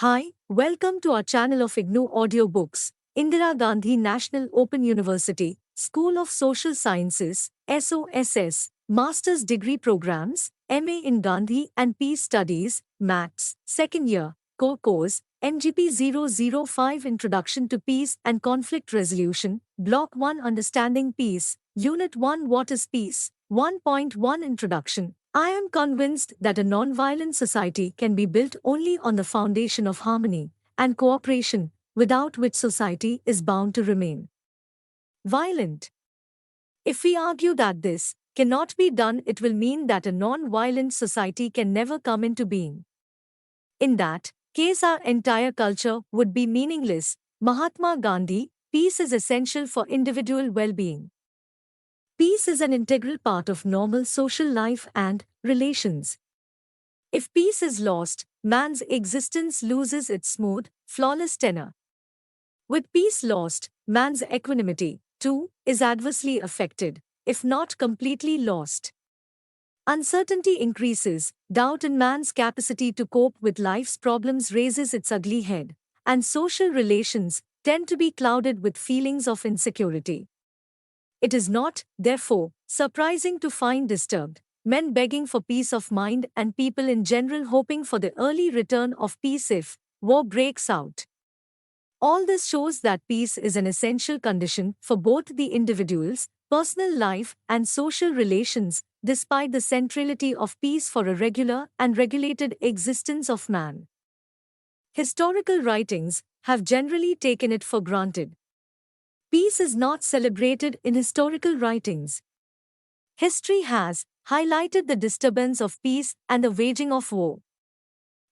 Hi, welcome to our channel of IGNOU audiobooks, Indira Gandhi National Open University, School of Social Sciences, SOSS, Master's Degree Programs, MA in Gandhi and Peace Studies, MAGPS, Second Year, Core Course, MGP 005 Introduction to Peace and Conflict Resolution, Block-1 Understanding Peace, Unit-1 What is Peace, 1.1 Introduction. I am convinced that a non-violent society can be built only on the foundation of harmony and cooperation, without which society is bound to remain violent. If we argue that this cannot be done, it will mean that a non-violent society can never come into being. In that case, our entire culture would be meaningless. Mahatma Gandhi, peace is essential for individual well-being. Peace is an integral part of normal social life and relations. If peace is lost, man's existence loses its smooth, flawless tenor. With peace lost, man's equanimity, too, is adversely affected, if not completely lost. Uncertainty increases, doubt in man's capacity to cope with life's problems raises its ugly head, and social relations tend to be clouded with feelings of insecurity. It is not, therefore, surprising to find disturbed men begging for peace of mind and people in general hoping for the early return of peace if war breaks out. All this shows that peace is an essential condition for both the individual's personal life and social relations, despite the centrality of peace for a regular and regulated existence of man. Historical writings have generally taken it for granted. Peace is not celebrated in historical writings. History has highlighted the disturbance of peace and the waging of war.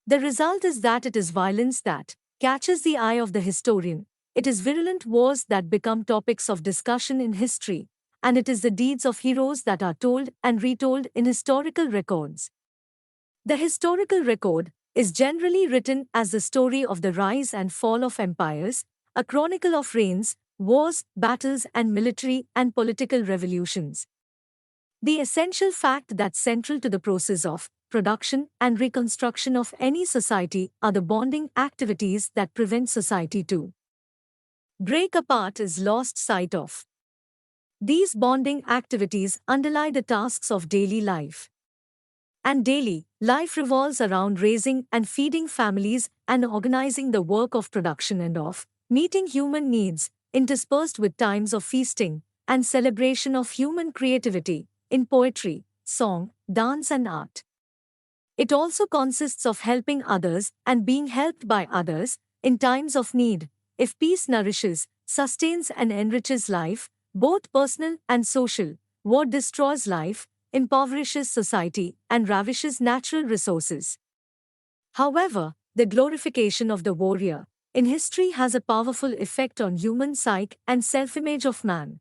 The result is that it is violence that catches the eye of the historian, it is virulent wars that become topics of discussion in history, and it is the deeds of heroes that are told and retold in historical records. The historical record is generally written as the story of the rise and fall of empires, a chronicle of reigns, wars, battles, and military and political revolutions. The essential fact that's central to the process of production and reconstruction of any society are the bonding activities that prevent society to break apart is lost sight of. These bonding activities underlie the tasks of daily life. And daily life revolves around raising and feeding families and organizing the work of production and of meeting human needs, interspersed with times of feasting and celebration of human creativity in poetry, song, dance and art. It also consists of helping others and being helped by others in times of need. If peace nourishes, sustains and enriches life, both personal and social, war destroys life, impoverishes society and ravishes natural resources. However, the glorification of the warrior in history has a powerful effect on human psyche and self-image of man.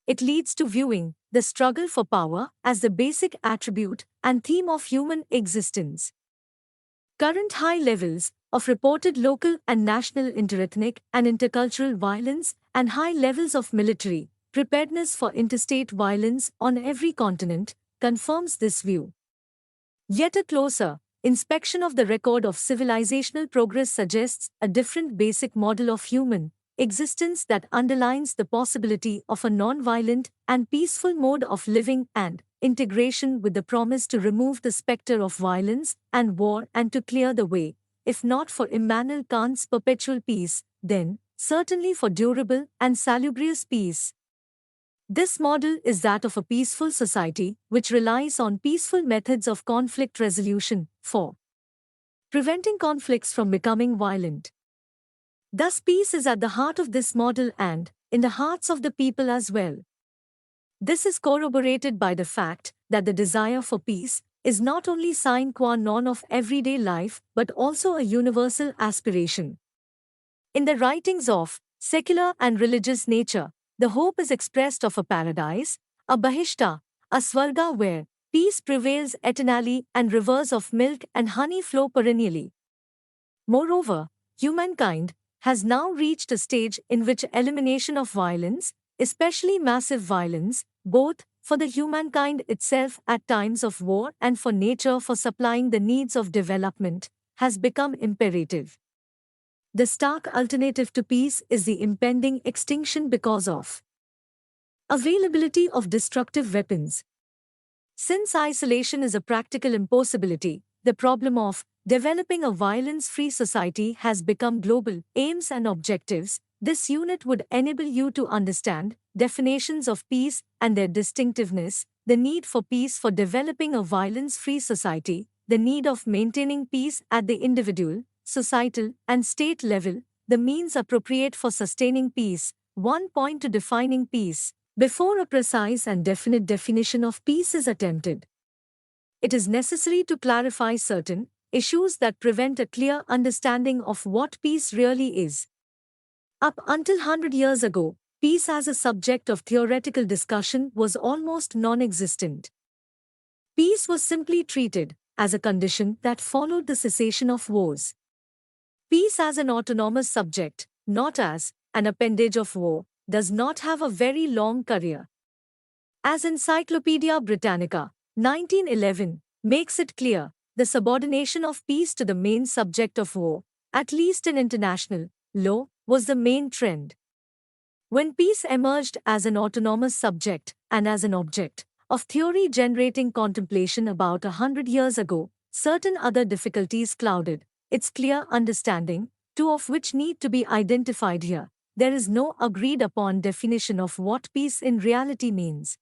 It leads to viewing the struggle for power as the basic attribute and theme of human existence. Current high levels of reported local and national interethnic and intercultural violence and high levels of military preparedness for interstate violence on every continent confirms this view. Yet a closer inspection of the record of civilizational progress suggests a different basic model of human existence that underlines the possibility of a non-violent and peaceful mode of living and integration with the promise to remove the specter of violence and war and to clear the way, if not for Immanuel Kant's perpetual peace, then certainly for durable and salubrious peace. This model is that of a peaceful society which relies on peaceful methods of conflict resolution for preventing conflicts from becoming violent. Thus, peace is at the heart of this model and in the hearts of the people as well. This is corroborated by the fact that the desire for peace is not only sine qua non of everyday life but also a universal aspiration. In the writings of secular and religious nature, the hope is expressed of a paradise, a bahishta, a swarga where peace prevails eternally and rivers of milk and honey flow perennially. Moreover, humankind has now reached a stage in which elimination of violence, especially massive violence, both for the humankind itself at times of war and for nature for supplying the needs of development, has become imperative. The stark alternative to peace is the impending extinction because of availability of destructive weapons. Since isolation is a practical impossibility, the problem of developing a violence-free society has become global. Aims and objectives. This unit would enable you to understand definitions of peace and their distinctiveness, the need for peace for developing a violence-free society, the need of maintaining peace at the individual, societal, and state level, the means appropriate for sustaining peace. 1 point to defining peace. Before a precise and definite definition of peace is attempted, it is necessary to clarify certain issues that prevent a clear understanding of what peace really is. Up until 100 years ago, peace as a subject of theoretical discussion was almost non-existent. Peace was simply treated as a condition that followed the cessation of wars. Peace as an autonomous subject, not as an appendage of war, does not have a very long career. As Encyclopaedia Britannica, 1911, makes it clear, the subordination of peace to the main subject of war, at least in international law, was the main trend. When peace emerged as an autonomous subject and as an object of theory generating contemplation about 100 years ago, certain other difficulties clouded its clear understanding, two of which need to be identified here. There is no agreed-upon definition of what peace in reality means.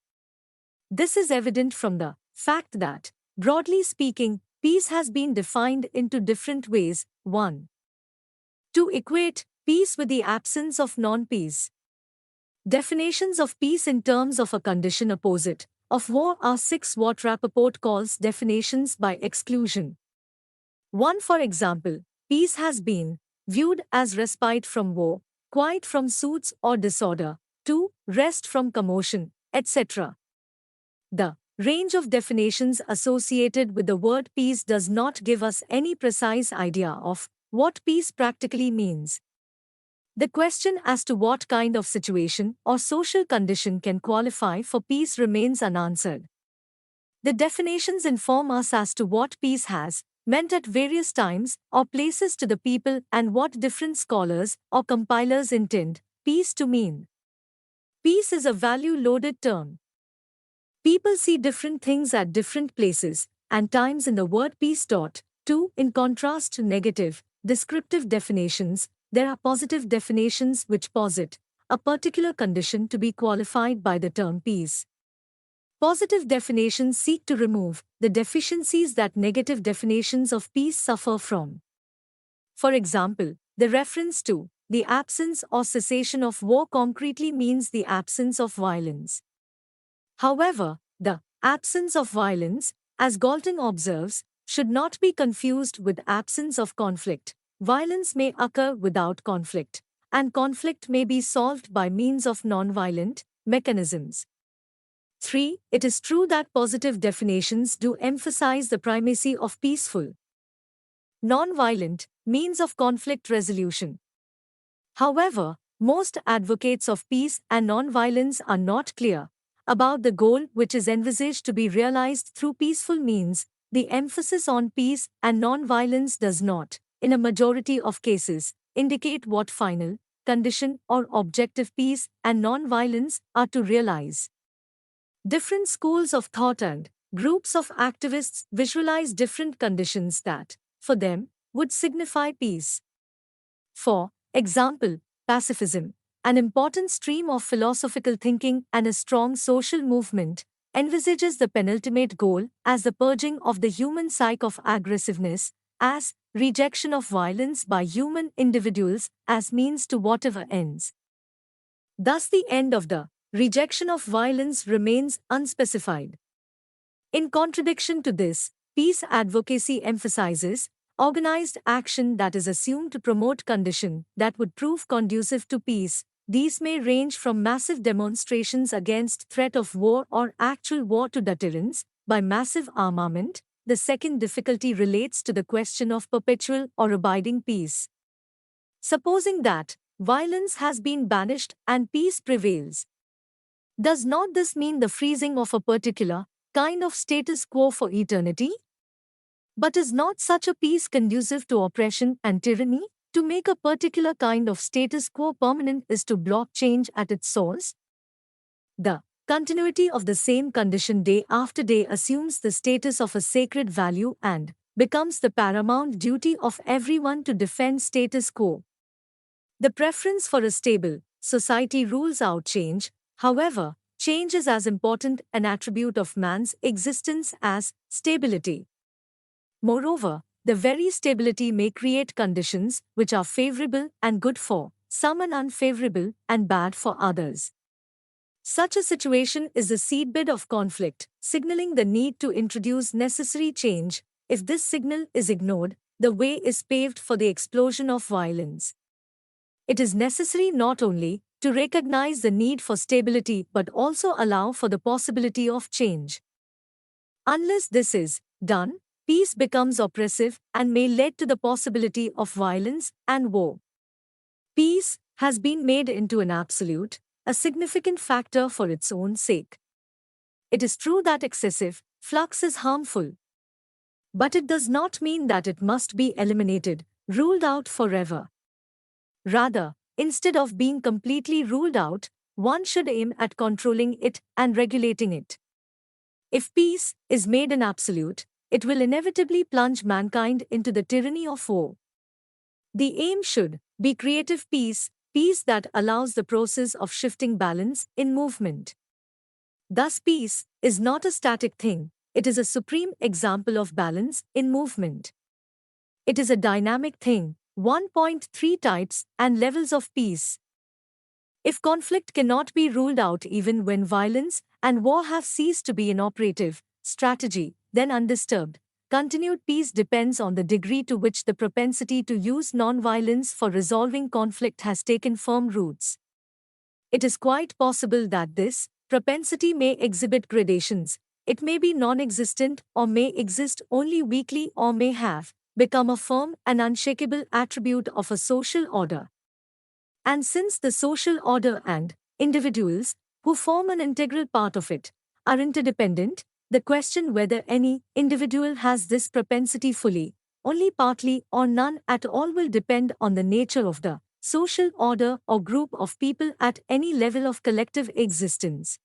This is evident from the fact that, broadly speaking, peace has been defined in two different ways. 1. To equate peace with the absence of non-peace. Definitions of peace in terms of a condition opposite of war are 6 what Rappaport calls definitions by exclusion. 1. For example, peace has been viewed as respite from war, quiet from suits or disorder, 2. Rest from commotion, etc. The range of definitions associated with the word peace does not give us any precise idea of what peace practically means. The question as to what kind of situation or social condition can qualify for peace remains unanswered. The definitions inform us as to what peace has meant at various times or places to the people and what different scholars or compilers intend peace to mean. Peace is a value-loaded term. People see different things at different places and times in the word peace. 2. In contrast to negative, descriptive definitions, there are positive definitions which posit a particular condition to be qualified by the term peace. Positive definitions seek to remove the deficiencies that negative definitions of peace suffer from. For example, the reference to the absence or cessation of war concretely means the absence of violence. However, the absence of violence, as Galton observes, should not be confused with absence of conflict. Violence may occur without conflict, and conflict may be solved by means of non-violent mechanisms. 3. It is true that positive definitions do emphasize the primacy of peaceful, non-violent means of conflict resolution. However, most advocates of peace and non-violence are not clear about the goal which is envisaged to be realized through peaceful means. The emphasis on peace and non-violence does not, in a majority of cases, indicate what final condition or objective peace and non-violence are to realize. Different schools of thought and groups of activists visualize different conditions that, for them, would signify peace. For example, pacifism, an important stream of philosophical thinking and a strong social movement, envisages the penultimate goal as the purging of the human psyche of aggressiveness, as rejection of violence by human individuals as means to whatever ends. Thus the end of the rejection of violence remains unspecified. In contradiction to this, peace advocacy emphasizes organized action that is assumed to promote conditions that would prove conducive to peace. These may range from massive demonstrations against threat of war or actual war to deterrence by massive armament. The second difficulty relates to the question of perpetual or abiding peace. Supposing that violence has been banished and peace prevails, does not this mean the freezing of a particular kind of status quo for eternity? But is not such a peace conducive to oppression and tyranny? To make a particular kind of status quo permanent is to block change at its source. The continuity of the same condition day after day assumes the status of a sacred value and becomes the paramount duty of everyone to defend status quo. The preference for a stable society rules out change. However, change is as important an attribute of man's existence as stability. Moreover, the very stability may create conditions which are favorable and good for some and unfavorable and bad for others. Such a situation is the seedbed of conflict, signaling the need to introduce necessary change. If this signal is ignored, the way is paved for the explosion of violence. It is necessary not only to recognize the need for stability but also allow for the possibility of change. Unless this is done, peace becomes oppressive and may lead to the possibility of violence and war. Peace has been made into an absolute, a significant factor for its own sake. It is true that excessive flux is harmful. But it does not mean that it must be eliminated, ruled out forever. Rather, instead of being completely ruled out, one should aim at controlling it and regulating it. If peace is made an absolute, it will inevitably plunge mankind into the tyranny of war. The aim should be creative peace, peace that allows the process of shifting balance in movement. Thus, peace is not a static thing, it is a supreme example of balance in movement. It is a dynamic thing, 1.3 types and levels of peace. If conflict cannot be ruled out even when violence and war have ceased to be an operative strategy, then undisturbed, continued peace depends on the degree to which the propensity to use nonviolence for resolving conflict has taken firm roots. It is quite possible that this propensity may exhibit gradations. It may be non-existent or may exist only weakly or may have become a firm and unshakable attribute of a social order. And since the social order and individuals who form an integral part of it are interdependent, the question whether any individual has this propensity fully, only partly, or none at all will depend on the nature of the social order or group of people at any level of collective existence.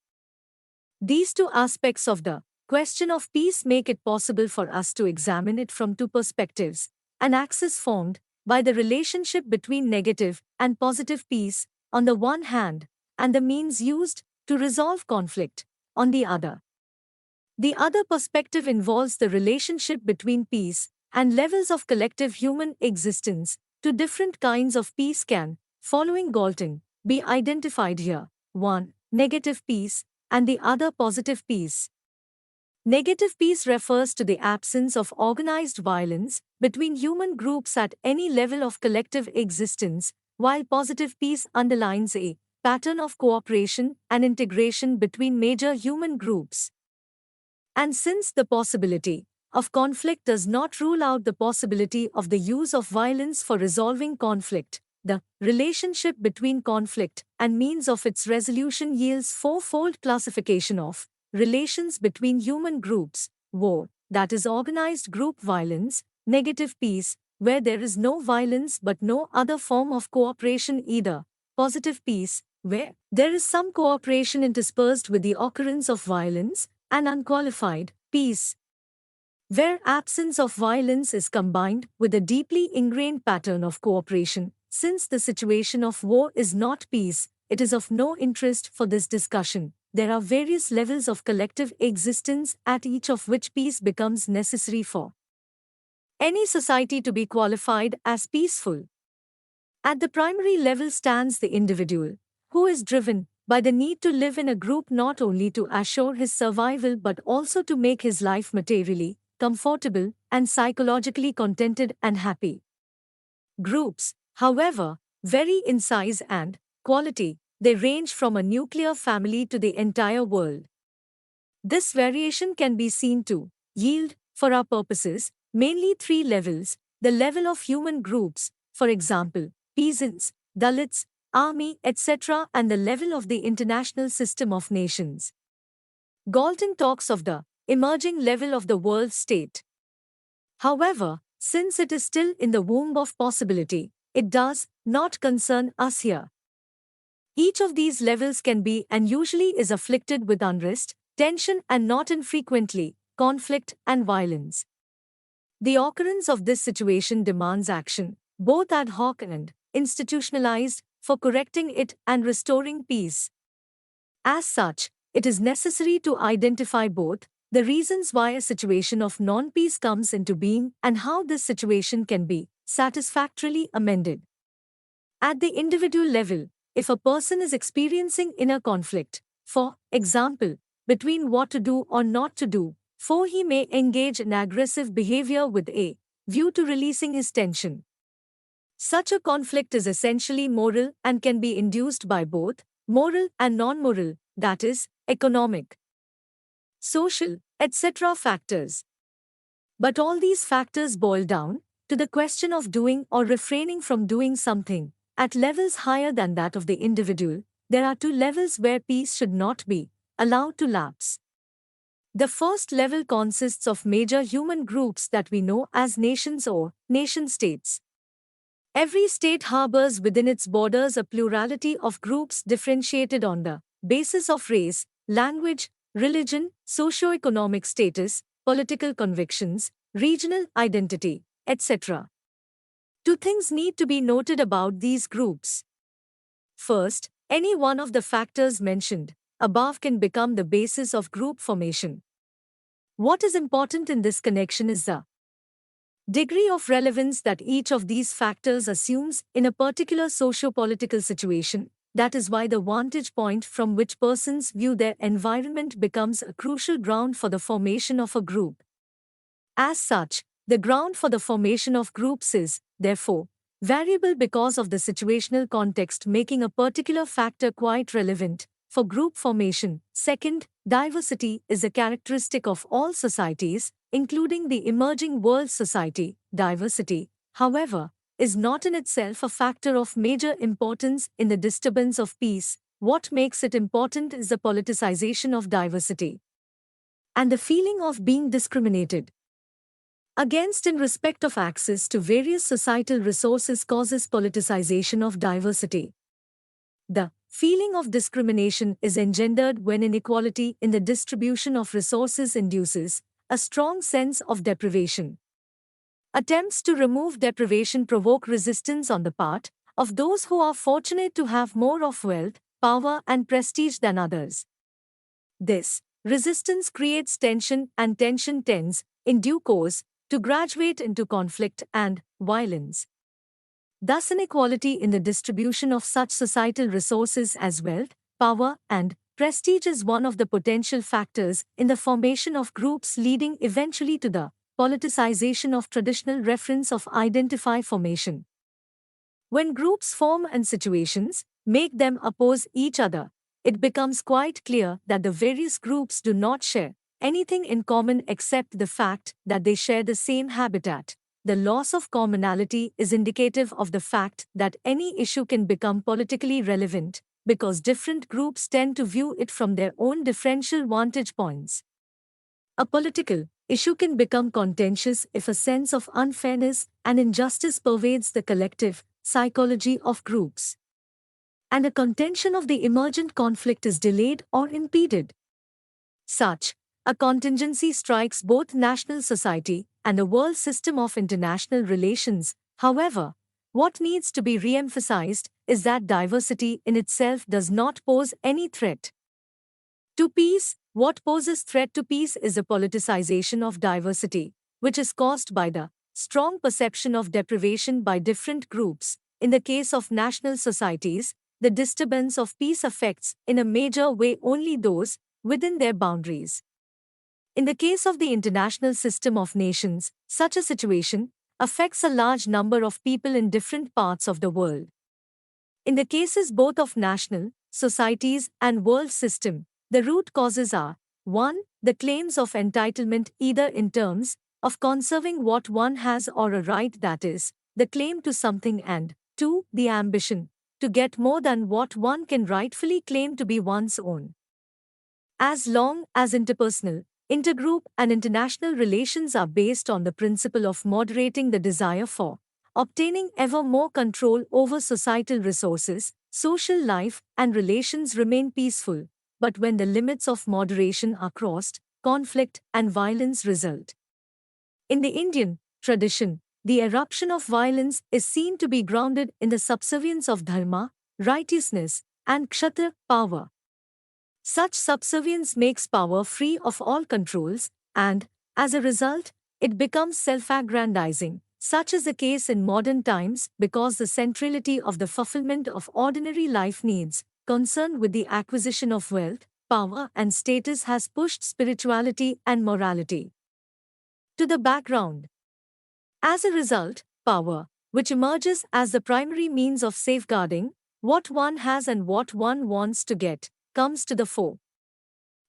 These two aspects of the question of peace make it possible for us to examine it from two perspectives: an axis formed by the relationship between negative and positive peace on the one hand, and the means used to resolve conflict on the other. The other perspective involves the relationship between peace and levels of collective human existence. Two different kinds of peace can, following Galton, be identified here: one, negative peace, and the other, positive peace. Negative peace refers to the absence of organized violence between human groups at any level of collective existence, while positive peace underlines a pattern of cooperation and integration between major human groups. And since the possibility of conflict does not rule out the possibility of the use of violence for resolving conflict, the relationship between conflict and means of its resolution yields fourfold classification of relations between human groups: war, that is organized group violence; negative peace, where there is no violence but no other form of cooperation either; positive peace, where there is some cooperation interspersed with the occurrence of violence; and unqualified peace, where absence of violence is combined with a deeply ingrained pattern of cooperation. Since the situation of war is not peace, it is of no interest for this discussion. There are various levels of collective existence at each of which peace becomes necessary for any society to be qualified as peaceful. At the primary level stands the individual, who is driven by the need to live in a group not only to assure his survival but also to make his life materially comfortable and psychologically contented and happy. Groups, however, vary in size and quality. They range from a nuclear family to the entire world. This variation can be seen to yield, for our purposes, mainly three levels: the level of human groups, for example, peasants, Dalits, army, etc., and the level of the international system of nations. Galton talks of the emerging level of the world state. However, since it is still in the womb of possibility, it does not concern us here. Each of these levels can be and usually is afflicted with unrest, tension, and not infrequently, conflict and violence. The occurrence of this situation demands action, both ad hoc and institutionalized, for correcting it and restoring peace. As such, it is necessary to identify both the reasons why a situation of non-peace comes into being and how this situation can be satisfactorily amended. At the individual level, if a person is experiencing inner conflict, for example, between what to do or not to do, for he may engage in aggressive behavior with a view to releasing his tension. Such a conflict is essentially moral and can be induced by both moral and non-moral, that is, economic, social, etc. factors. But all these factors boil down to the question of doing or refraining from doing something. At levels higher than that of the individual, there are two levels where peace should not be allowed to lapse. The first level consists of major human groups that we know as nations or nation-states. Every state harbors within its borders a plurality of groups differentiated on the basis of race, language, religion, socio-economic status, political convictions, regional identity, etc. Two things need to be noted about these groups. First, any one of the factors mentioned above can become the basis of group formation. What is important in this connection is the degree of relevance that each of these factors assumes in a particular socio-political situation. That is why the vantage point from which persons view their environment becomes a crucial ground for the formation of a group. As such, the ground for the formation of groups is, therefore, variable because of the situational context, making a particular factor quite relevant for group formation. Second, diversity is a characteristic of all societies, including the emerging world society. Diversity, however, is not in itself a factor of major importance in the disturbance of peace. What makes it important is the politicization of diversity and the feeling of being discriminated against in respect of access to various societal resources causes politicization of diversity. The feeling of discrimination is engendered when inequality in the distribution of resources induces a strong sense of deprivation. Attempts to remove deprivation provoke resistance on the part of those who are fortunate to have more of wealth, power, and prestige than others. This resistance creates tension, and tension tends, in due course, to graduate into conflict and violence. Thus, inequality in the distribution of such societal resources as wealth, power, and prestige is one of the potential factors in the formation of groups, leading eventually to the politicization of traditional reference of identify formation. When groups form and situations make them oppose each other, it becomes quite clear that the various groups do not share anything in common except the fact that they share the same habitat. The loss of commonality is indicative of the fact that any issue can become politically relevant because different groups tend to view it from their own differential vantage points. A political issue can become contentious if a sense of unfairness and injustice pervades the collective psychology of groups, and a contention of the emergent conflict is delayed or impeded. Such a contingency strikes both national society and the world system of international relations. However, what needs to be re-emphasized is that diversity in itself does not pose any threat to peace. What poses threat to peace is a politicization of diversity, which is caused by the strong perception of deprivation by different groups. In the case of national societies, the disturbance of peace affects in a major way only those within their boundaries. In the case of the international system of nations, such a situation affects a large number of people in different parts of the world. In the cases both of national societies and world system, the root causes are 1. The claims of entitlement, either in terms of conserving what one has or a right, that is, the claim to something, and 2. The ambition to get more than what one can rightfully claim to be one's own. As long as interpersonal Intergroup and international relations are based on the principle of moderating the desire for obtaining ever more control over societal resources. Social life and relations remain peaceful, but when the limits of moderation are crossed, conflict and violence result. In the Indian tradition, the eruption of violence is seen to be grounded in the subservience of dharma, righteousness, and kshatriya power. Such subservience makes power free of all controls, and, as a result, it becomes self-aggrandizing. Such is the case in modern times because the centrality of the fulfillment of ordinary life needs, concerned with the acquisition of wealth, power, and status, has pushed spirituality and morality to the background. As a result, power, which emerges as the primary means of safeguarding what one has and what one wants to get, comes to the fore.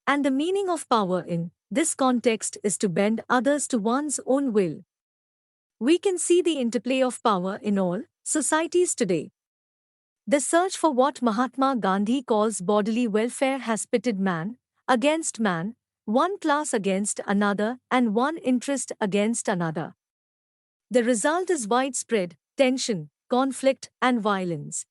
And the meaning of power in this context is to bend others to one's own will. We can see the interplay of power in all societies today. The search for what Mahatma Gandhi calls bodily welfare has pitted man against man, one class against another, and one interest against another. The result is widespread tension, conflict, and violence.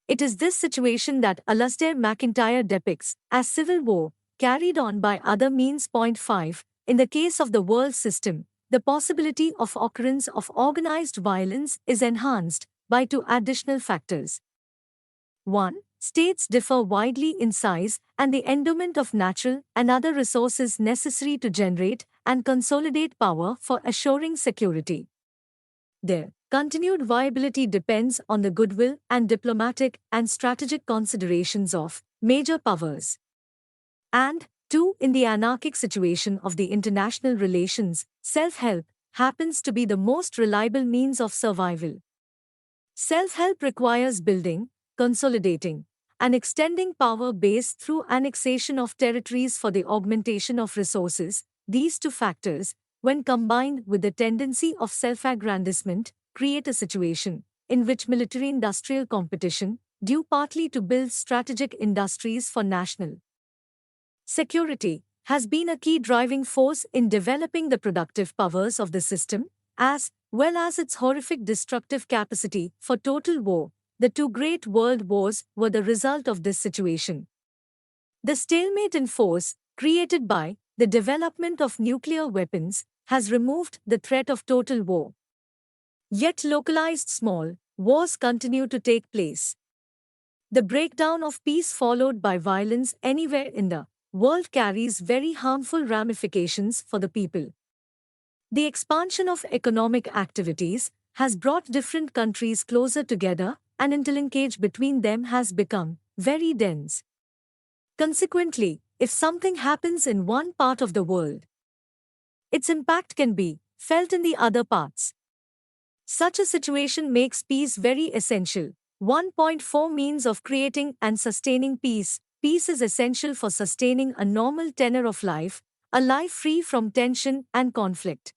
It is this situation that Alasdair MacIntyre depicts as civil war, carried on by other means. Point 5. In the case of the world system, the possibility of occurrence of organized violence is enhanced by two additional factors. 1. States differ widely in size and the endowment of natural and other resources necessary to generate and consolidate power for assuring security. Their continued viability depends on the goodwill and diplomatic and strategic considerations of major powers. And 2. In the anarchic situation of the international relations, self-help happens to be the most reliable means of survival. Self-help requires building, consolidating, and extending power base through annexation of territories for the augmentation of resources. These two factors, when combined with the tendency of self-aggrandizement, create a situation in which military-industrial competition, due partly to build strategic industries for national security, has been a key driving force in developing the productive powers of the system, as well as its horrific destructive capacity for total war. The two great world wars were the result of this situation. The stalemate in force, created by the development of nuclear weapons, has removed the threat of total war. Yet localized small wars continue to take place. The breakdown of peace followed by violence anywhere in the world carries very harmful ramifications for the people. The expansion of economic activities has brought different countries closer together, and interlinkage between them has become very dense. Consequently, if something happens in one part of the world, its impact can be felt in the other parts. Such a situation makes peace very essential. 1.4 Means of creating and sustaining peace. Peace is essential for sustaining a normal tenor of life, a life free from tension and conflict.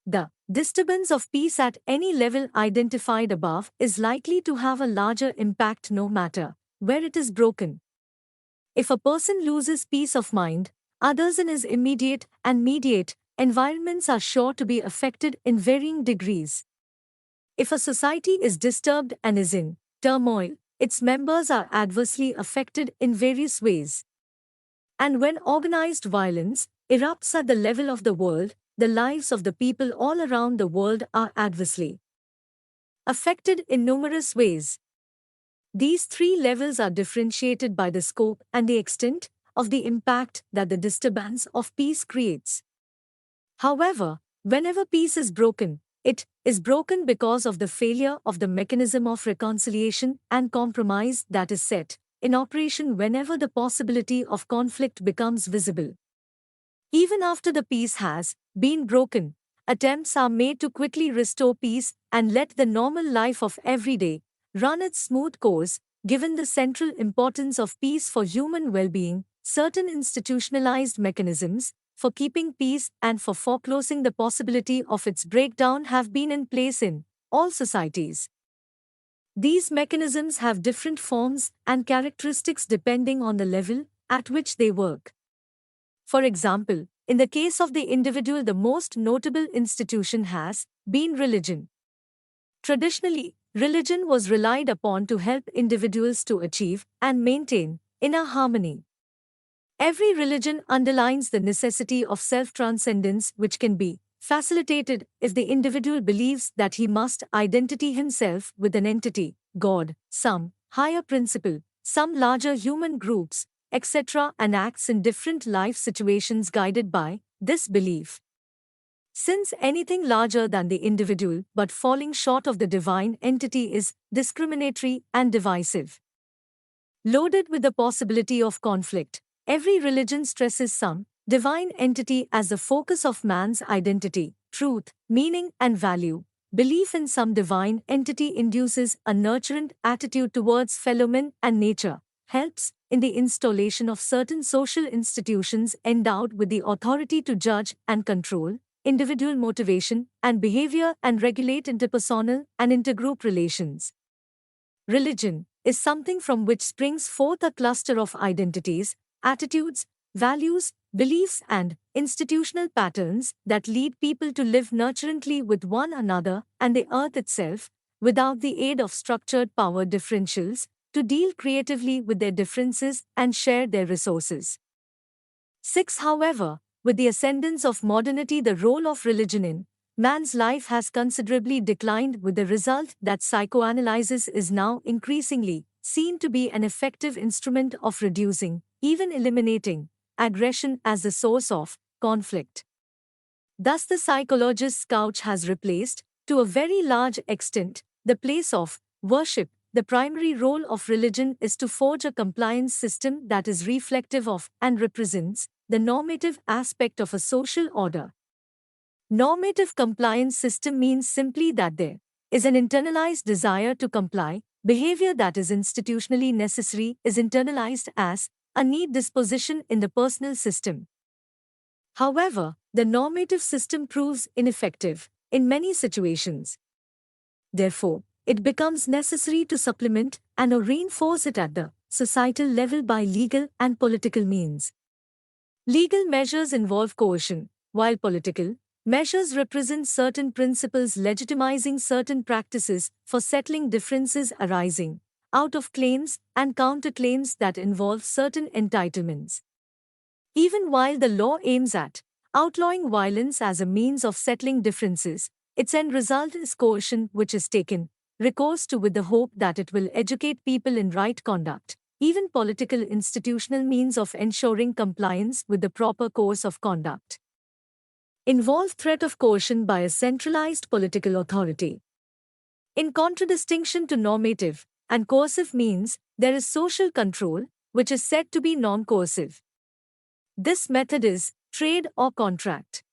The disturbance of peace at any level identified above is likely to have a larger impact no matter where it is broken. If a person loses peace of mind, others in his immediate and mediate environments are sure to be affected in varying degrees. If a society is disturbed and is in turmoil, its members are adversely affected in various ways. And when organized violence erupts at the level of the world, the lives of the people all around the world are adversely affected in numerous ways. These three levels are differentiated by the scope and the extent of the impact that the disturbance of peace creates. However, whenever peace is broken, it is broken because of the failure of the mechanism of reconciliation and compromise that is set in operation whenever the possibility of conflict becomes visible. Even after the peace has been broken, attempts are made to quickly restore peace and let the normal life of every day run its smooth course. Given the central importance of peace for human well-being, certain institutionalized mechanisms for keeping peace and for foreclosing the possibility of its breakdown have been in place in all societies. These mechanisms have different forms and characteristics depending on the level at which they work. For example, in the case of the individual, the most notable institution has been religion. Traditionally, religion was relied upon to help individuals to achieve and maintain inner harmony. Every religion underlines the necessity of self-transcendence, which can be facilitated if the individual believes that he must identify himself with an entity, God, some higher principle, some larger human groups, etc., and acts in different life situations guided by this belief. Since anything larger than the individual but falling short of the divine entity is discriminatory and divisive, loaded with the possibility of conflict, every religion stresses some divine entity as the focus of man's identity, truth, meaning, and value. Belief in some divine entity induces a nurturant attitude towards fellow men and nature, helps in the installation of certain social institutions endowed with the authority to judge and control individual motivation and behavior and regulate interpersonal and intergroup relations. Religion is something from which springs forth a cluster of identities, attitudes, values, beliefs, and institutional patterns that lead people to live nurturantly with one another and the earth itself, without the aid of structured power differentials, to deal creatively with their differences and share their resources. 6. However, with the ascendance of modernity, the role of religion in man's life has considerably declined, with the result that psychoanalysis is now increasingly seen to be an effective instrument of reducing, even eliminating, aggression as the source of conflict. Thus, the psychologist's couch has replaced, to a very large extent, the place of worship. The primary role of religion is to forge a compliance system that is reflective of and represents the normative aspect of a social order. Normative compliance system means simply that there is an internalized desire to comply. Behavior that is institutionally necessary is internalized as a need disposition in the personal system. However, the normative system proves ineffective in many situations. Therefore, it becomes necessary to supplement and or reinforce it at the societal level by legal and political means. Legal measures involve coercion, while political measures represent certain principles legitimizing certain practices for settling differences arising out of claims and counterclaims that involve certain entitlements. Even while the law aims at outlawing violence as a means of settling differences, its end result is coercion, which is taken recourse to with the hope that it will educate people in right conduct. Even political institutional means of ensuring compliance with the proper course of conduct involve threat of coercion by a centralized political authority. In contradistinction to normative and coercive means, there is social control, which is said to be non-coercive. This method is trade or contract.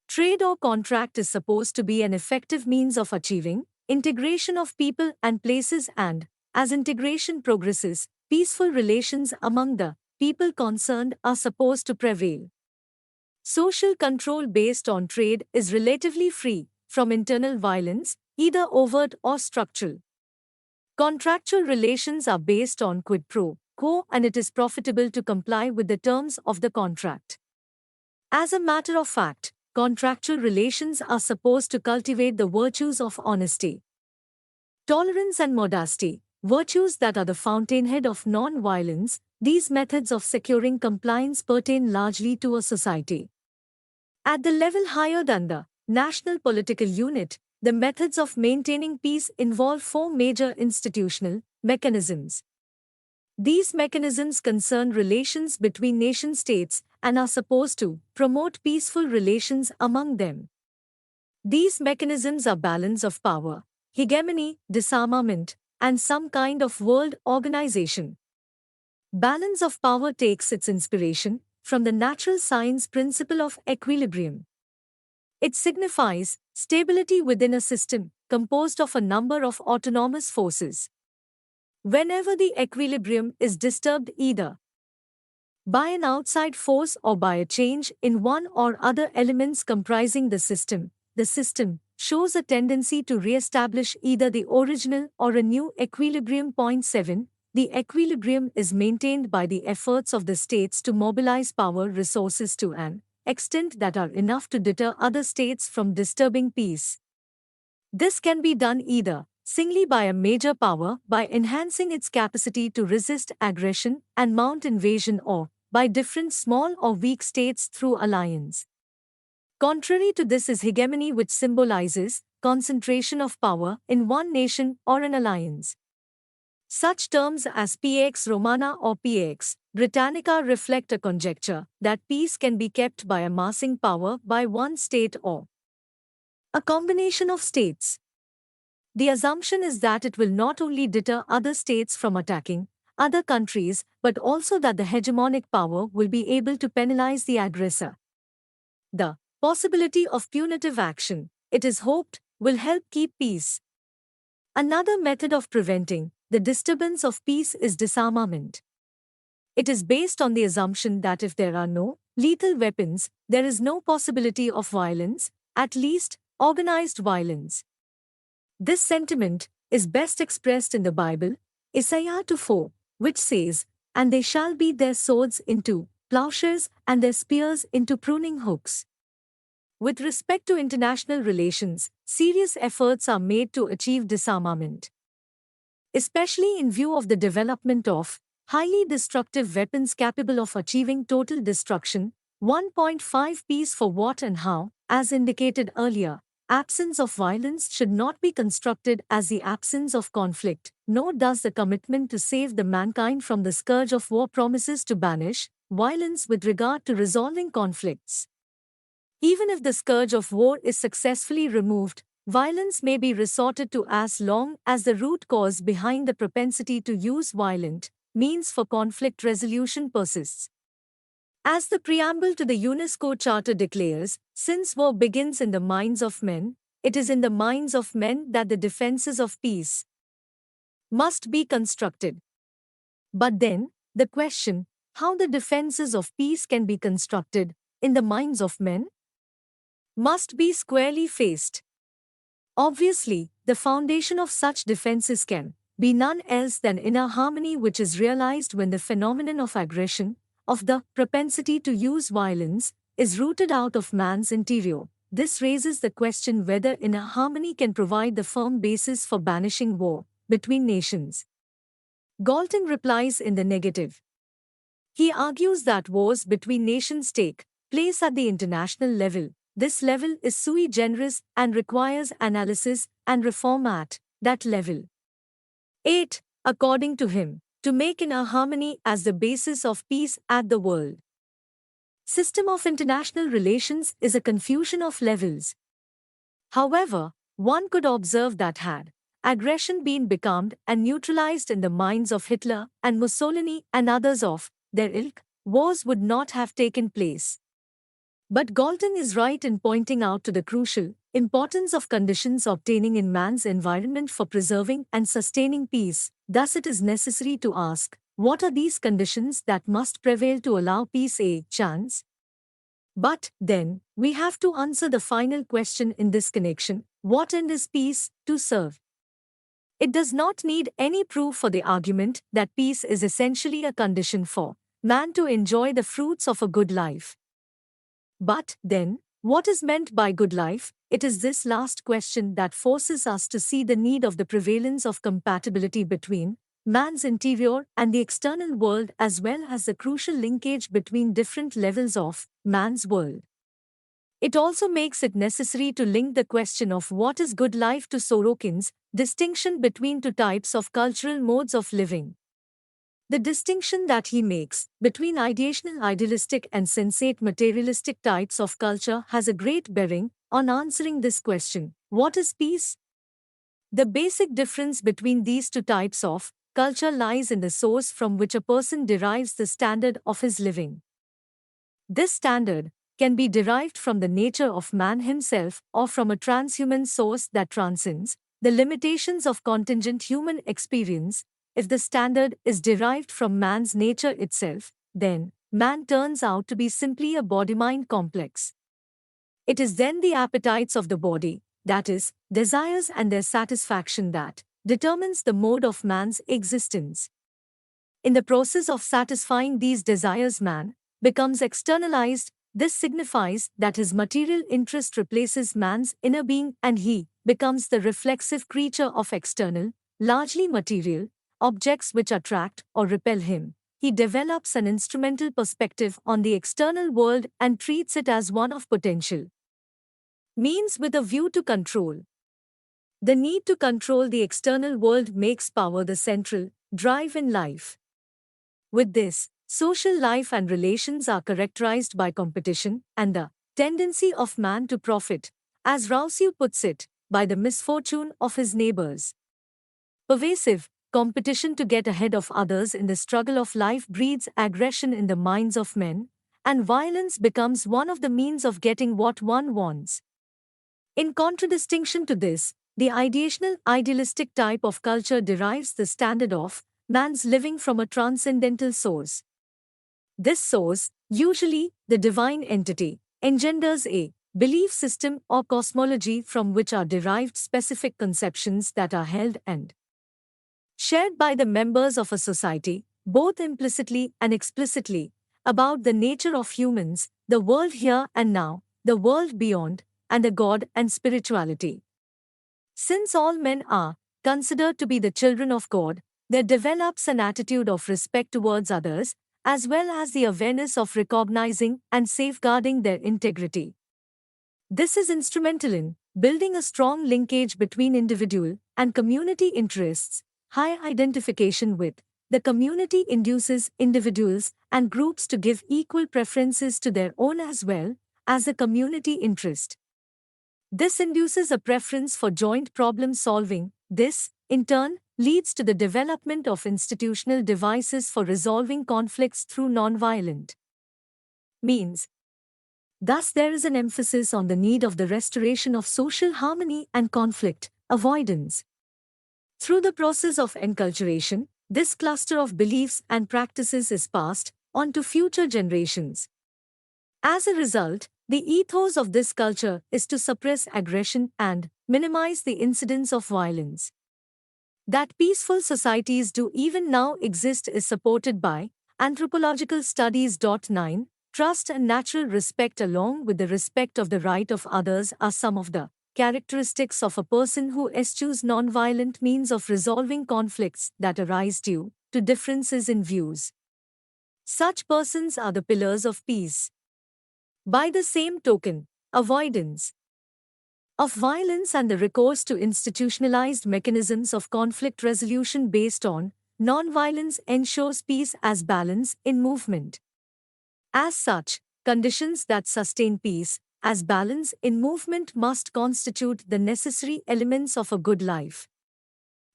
Trade or contract is supposed to be an effective means of achieving integration of people and places, and, as integration progresses, peaceful relations among the people concerned are supposed to prevail. Social control based on trade is relatively free from internal violence, either overt or structural. Contractual relations are based on quid pro quo, and it is profitable to comply with the terms of the contract. As a matter of fact, contractual relations are supposed to cultivate the virtues of honesty, tolerance, and modesty, virtues that are the fountainhead of non-violence. These methods of securing compliance pertain largely to a society at the level higher than the national political unit. The methods of maintaining peace involve four major institutional mechanisms. These mechanisms concern relations between nation-states and are supposed to promote peaceful relations among them. These mechanisms are balance of power, hegemony, disarmament, and some kind of world organization. Balance of power takes its inspiration from the natural science principle of equilibrium. It signifies stability within a system composed of a number of autonomous forces. Whenever the equilibrium is disturbed either by an outside force or by a change in one or other elements comprising the system shows a tendency to re-establish either the original or a new equilibrium. Point 7. the equilibrium is maintained by the efforts of the states to mobilize power resources to an extent that are enough to deter other states from disturbing peace. This can be done either singly by a major power by enhancing its capacity to resist aggression and mount invasion, or by different small or weak states through alliance. Contrary to this is hegemony, which symbolizes concentration of power in one nation or an alliance. Such terms as Pax Romana or Pax Britannica reflect a conjecture that peace can be kept by amassing power by one state or a combination of states. The assumption is that it will not only deter other states from attacking other countries, but also that the hegemonic power will be able to penalize the aggressor. The possibility of punitive action, it is hoped, will help keep peace. Another method of preventing the disturbance of peace is disarmament. It is based on the assumption that if there are no lethal weapons, there is no possibility of violence, at least organized violence. This sentiment is best expressed in the Bible, Isaiah 2:4, which says, "And they shall beat their swords into plowshares and their spears into pruning hooks." With respect to international relations, serious efforts are made to achieve disarmament. Especially in view of the development of highly destructive weapons capable of achieving total destruction. 1.5 Peace for what and how, as indicated earlier. Absence of violence should not be constructed as the absence of conflict, nor does the commitment to save the mankind from the scourge of war promises to banish violence with regard to resolving conflicts. Even if the scourge of war is successfully removed, violence may be resorted to as long as the root cause behind the propensity to use violent means for conflict resolution persists. As the preamble to the UNESCO Charter declares, since war begins in the minds of men, it is in the minds of men that the defenses of peace must be constructed. But then, the question, how the defenses of peace can be constructed in the minds of men, must be squarely faced. Obviously, the foundation of such defenses can be none else than inner harmony, which is realized when the phenomenon of aggression, of the propensity to use violence, is rooted out of man's interior. This raises the question whether inner harmony can provide the firm basis for banishing war between nations. Galton replies in the negative. He argues that wars between nations take place at the international level. This level is sui generis and requires analysis and reform at that level. 8. According to him, to make inner harmony as the basis of peace at the world system of international relations is a confusion of levels. However, one could observe that had aggression been becalmed and neutralized in the minds of Hitler and Mussolini and others of their ilk, wars would not have taken place. But Galton is right in pointing out to the crucial importance of conditions obtaining in man's environment for preserving and sustaining peace. Thus it is necessary to ask, what are these conditions that must prevail to allow peace a chance? But, then, we have to answer the final question in this connection, what end is peace to serve? It does not need any proof for the argument that peace is essentially a condition for man to enjoy the fruits of a good life. But, then, what is meant by good life? It is this last question that forces us to see the need of the prevalence of compatibility between man's interior and the external world, as well as the crucial linkage between different levels of man's world. It also makes it necessary to link the question of what is good life to Sorokin's distinction between two types of cultural modes of living. The distinction that he makes between ideational idealistic and sensate materialistic types of culture has a great bearing on answering this question, what is peace? The basic difference between these two types of culture lies in the source from which a person derives the standard of his living. This standard can be derived from the nature of man himself or from a transhuman source that transcends the limitations of contingent human experience. If the standard is derived from man's nature itself, then man turns out to be simply a body-mind complex. It is then the appetites of the body, that is, desires and their satisfaction, that determines the mode of man's existence. In the process of satisfying these desires, man becomes externalized. This signifies that his material interest replaces man's inner being and he becomes the reflexive creature of external, largely material, objects which attract or repel him. He develops an instrumental perspective on the external world and treats it as one of potential means with a view to control. The need to control the external world makes power the central drive in life. With this, social life and relations are characterized by competition and the tendency of man to profit, as Rousseau puts it, by the misfortune of his neighbors. Pervasive competition to get ahead of others in the struggle of life breeds aggression in the minds of men, and violence becomes one of the means of getting what one wants. In contradistinction to this, the ideational idealistic type of culture derives the standard of man's living from a transcendental source. This source, usually the divine entity, engenders a belief system or cosmology from which are derived specific conceptions that are held and shared by the members of a society, both implicitly and explicitly, about the nature of humans, the world here and now, the world beyond, and the God and spirituality. Since all men are considered to be the children of God, there develops an attitude of respect towards others, as well as the awareness of recognizing and safeguarding their integrity. This is instrumental in building a strong linkage between individual and community interests. High identification with the community induces individuals and groups to give equal preferences to their own as well as the community interest. This induces a preference for joint problem solving. This, in turn, leads to the development of institutional devices for resolving conflicts through nonviolent means. Thus, there is an emphasis on the need of the restoration of social harmony and conflict avoidance. Through the process of enculturation, this cluster of beliefs and practices is passed on to future generations. As a result, the ethos of this culture is to suppress aggression and minimize the incidence of violence. That peaceful societies do even now exist is supported by anthropological studies. 9. Trust and natural respect along with the respect of the right of others are some of the characteristics of a person who eschews nonviolent means of resolving conflicts that arise due to differences in views. Such persons are the pillars of peace. By the same token, avoidance of violence and the recourse to institutionalized mechanisms of conflict resolution based on nonviolence ensures peace as balance in movement. As such, conditions that sustain peace as balance in movement must constitute the necessary elements of a good life.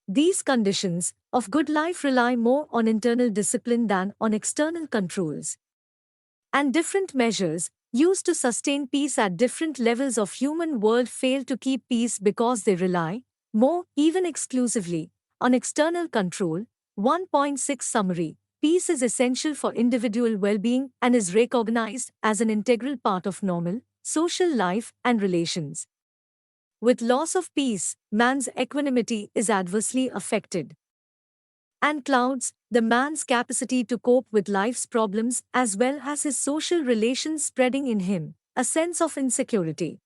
These conditions of good life rely more on internal discipline than on external controls. And different measures used to sustain peace at different levels of human world fail to keep peace because they rely more, even exclusively, on external control. 1.6 Summary. Peace is essential for individual well-being and is recognized as an integral part of normal social life and relations. With loss of peace, man's equanimity is adversely affected and clouds the man's capacity to cope with life's problems as well as his social relations, spreading in him a sense of insecurity.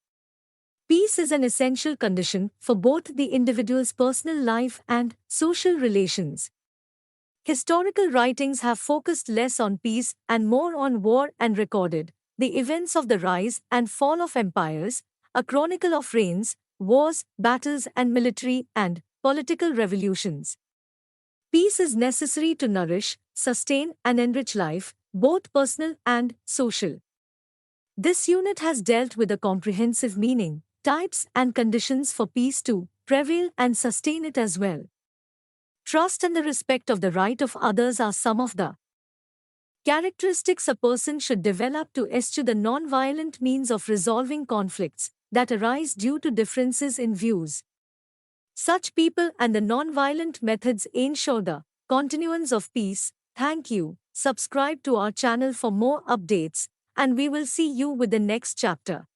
Peace is an essential condition for both the individual's personal life and social relations. Historical writings have focused less on peace and more on war and recorded the events of the rise and fall of empires, a chronicle of reigns, wars, battles, and military and political revolutions. Peace is necessary to nourish, sustain, and enrich life, both personal and social. This unit has dealt with a comprehensive meaning, types, and conditions for peace to prevail and sustain it as well. Trust and the respect of the right of others are some of the characteristics a person should develop to eschew the non-violent means of resolving conflicts that arise due to differences in views. Such people and the non-violent methods ensure the continuance of peace. Thank you. Subscribe to our channel for more updates, and we will see you with the next chapter.